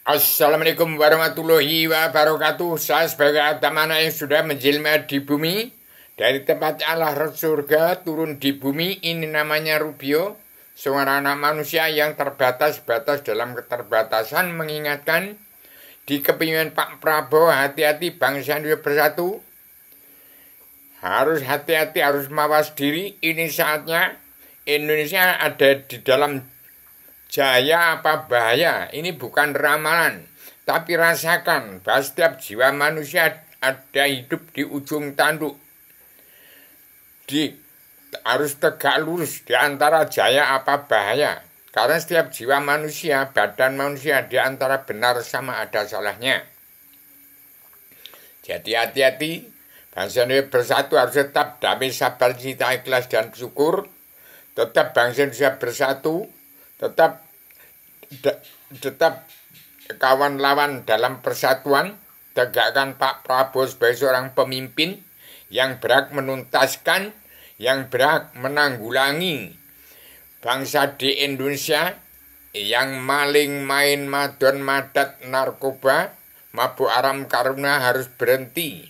Assalamualaikum warahmatullahi wabarakatuh. Saya sebagai Atamana yang sudah menjelma di bumi, dari tempat Allah surga turun di bumi, ini namanya Rubio, seorang anak manusia yang terbatas-batas dalam keterbatasan, mengingatkan di kepemimpinan Pak Prabowo, hati-hati bangsa Indonesia bersatu, harus hati-hati, harus mawas diri. Ini saatnya Indonesia ada di dalam jaya apa bahaya. Ini bukan ramalan, tapi rasakan bahwa setiap jiwa manusia ada hidup di ujung tanduk. Harus tegak lurus di antara jaya apa bahaya. Karena setiap jiwa manusia, badan manusia di antara benar sama ada salahnya. Jadi hati-hati, bangsa Indonesia bersatu harus tetap damai, sabar, cinta, ikhlas, dan syukur. Tetap bangsa Indonesia bersatu, tetap kawan lawan dalam persatuan, tegakkan Pak Prabowo sebagai seorang pemimpin yang berhak menuntaskan, yang berhak menanggulangi bangsa di Indonesia yang maling, main, madon, madat, narkoba, mabuk haram karuna harus berhenti.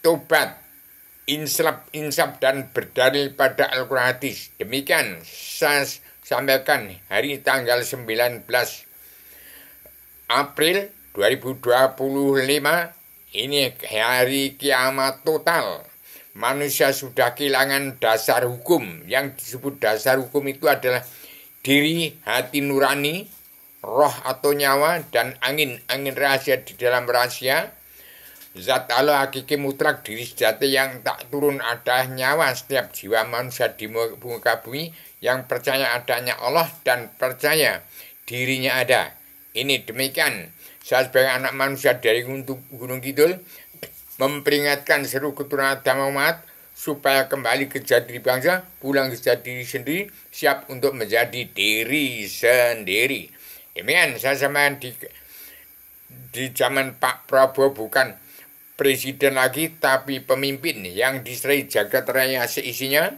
Tobat, insaf dan berdalil pada Al-Quran hadis. Demikian saya sampaikan hari tanggal 19 April 2025. Ini hari kiamat total. Manusia sudah kehilangan dasar hukum. Yang disebut dasar hukum itu adalah diri, hati nurani, roh atau nyawa, dan angin rahasia di dalam rahasia. Zat Allah hakiki mutlak, diri sejati yang tak turun, ada nyawa setiap jiwa manusia di muka bumi yang percaya adanya Allah dan percaya dirinya ada. Ini demikian. Saya sebagai anak manusia dari Gunung Kidul memperingatkan seluruh keturunan Adam umat supaya kembali ke jati diri bangsa, pulang ke jati diri sendiri, siap untuk menjadi diri sendiri. Demikian saya sampaikan di zaman Pak Prabowo, bukan presiden lagi, tapi pemimpin yang diserai jagat raya seisinya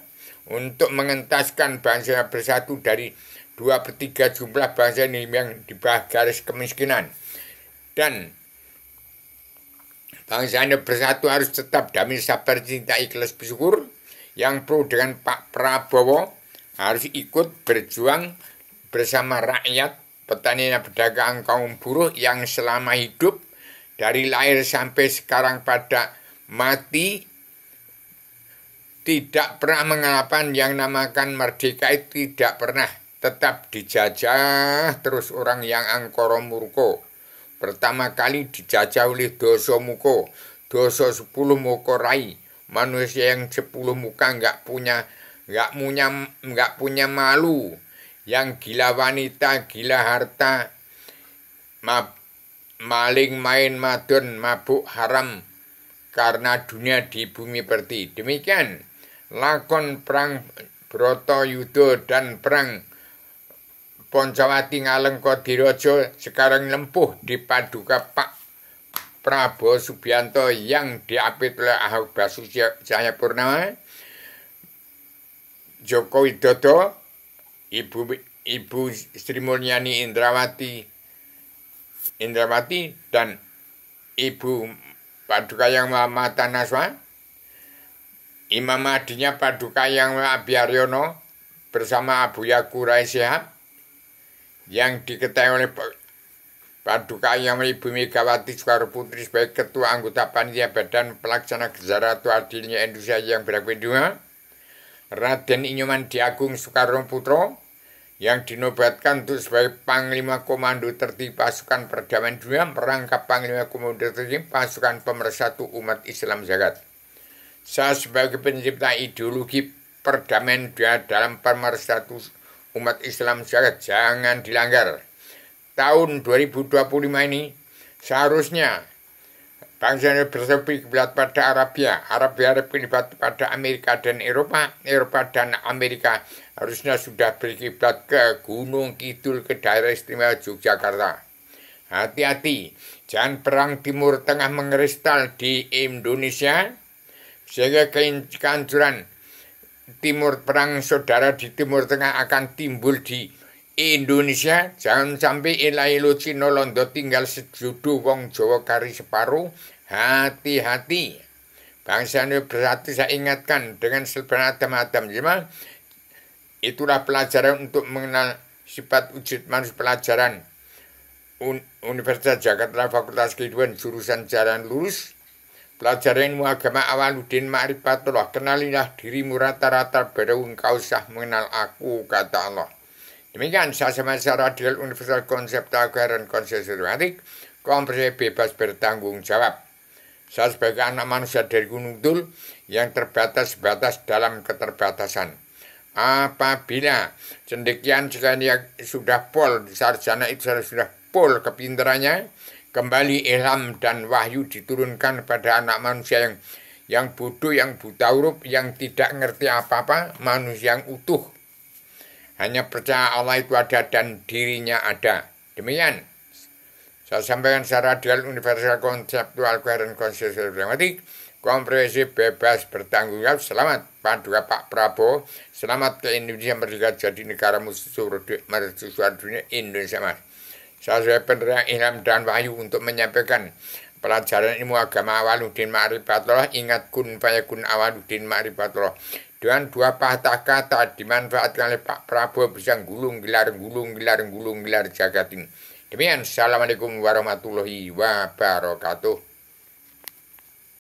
untuk mengentaskan bangsa bersatu dari 2/3 jumlah bangsa ini yang di bawah garis kemiskinan. Dan bangsa ini bersatu harus tetap damai, sabar, cinta, ikhlas, bersyukur. Yang pro dengan Pak Prabowo harus ikut berjuang bersama rakyat, petani dan pedagang, kaum buruh yang selama hidup dari lahir sampai sekarang pada mati tidak pernah mengalahkan yang namakan merdeka, itu tidak pernah, tetap dijajah terus orang yang angkara murka. Pertama kali dijajah oleh dosa muka, dosa 10 muka rai. Manusia yang 10 muka nggak punya malu, yang gila wanita, gila harta, maling, main, madon, mabuk haram karena dunia di bumi perti. Demikian lakon perang Bratayuda dan perang Poncawati Ngalengka Diraja sekarang lempuh di paduka Pak Prabowo Subianto yang diapit oleh Ahok Basuki Cahayapurnama, Joko Widodo, Ibu Sri Mulyani Indrawati dan Ibu Paduka Yang Mata Naswa, Imam Mahdinya Paduka Yang Abiyaryono bersama Abu Yakurai Shihab, yang diketahui oleh Paduka Yang Ibu Megawati Soekarno Putri sebagai Ketua Anggota Panitia Badan Pelaksana Gejala Adilnya Indonesia yang berkedua, Raden Inyoman Diagung Soekarno Putro yang dinobatkan untuk sebagai Panglima Komando Tertib Pasukan Perdamaian Dunia, merangkap Panglima Komando Tertib Pasukan Pemersatu Umat Islam Jagat. Saya sebagai pencipta ideologi perdamaian dunia dalam pemersatu umat Islam Jagat jangan dilanggar. Tahun 2025 ini seharusnya bangsa ini berkiblat pada Arabia berkiblat pada Amerika dan Eropa dan Amerika harusnya sudah berkiblat ke Gunung Kidul, ke daerah istimewa Yogyakarta. Hati-hati, jangan perang Timur Tengah mengeristal di Indonesia sehingga kehancuran perang saudara di Timur Tengah akan timbul di Indonesia jangan sampai ilo Cina Londo tinggal sejudu wong Jawa kari separuh. Hati-hati. Bangsa ini berarti saya ingatkan dengan sebenarnya Adam. Itulah pelajaran untuk mengenal sifat wujud manusia pelajaran Universitas Jakarta Fakultas Kehidupan jurusan Jalan Lurus. Pelajaran ilmu agama Awaluddin Ma'rifatullah. Kenalilah dirimu rata-rata baru engkau sah mengenal aku, kata Allah. Demikian saya secara adil universal konsep keagaran konsep sistematik komprehensif bebas bertanggung jawab. Saya sebagai anak manusia dari Gunung Dul yang terbatas-batas dalam keterbatasan. Apabila cendekian sekali yang sudah pol, sarjana itu sudah pol kepintarannya, kembali ilham dan wahyu diturunkan pada anak manusia yang bodoh, yang buta huruf, yang tidak ngerti apa-apa, manusia yang utuh. Hanya percaya Allah itu ada dan dirinya ada. Demikian. Saya sampaikan secara adil universal konseptual koheren konsisten sistematik komprehensif bebas bertanggung jawab. Selamat Paduka Pak Prabowo. Selamat ke Indonesia merdeka jadi negara musuh mercusuar dunia Indonesia Mas. Saya penerima ilham dan wahyu untuk menyampaikan pelajaran ilmu agama Awaluddin Ma'rifatullah. Ingat kun fayakun Awaluddin Ma'rifatullah. Dengan dua patah kata dimanfaatkan oleh Pak Prabowo bisa gulung gilar jagat ini. Demikian, assalamualaikum warahmatullahi wabarakatuh.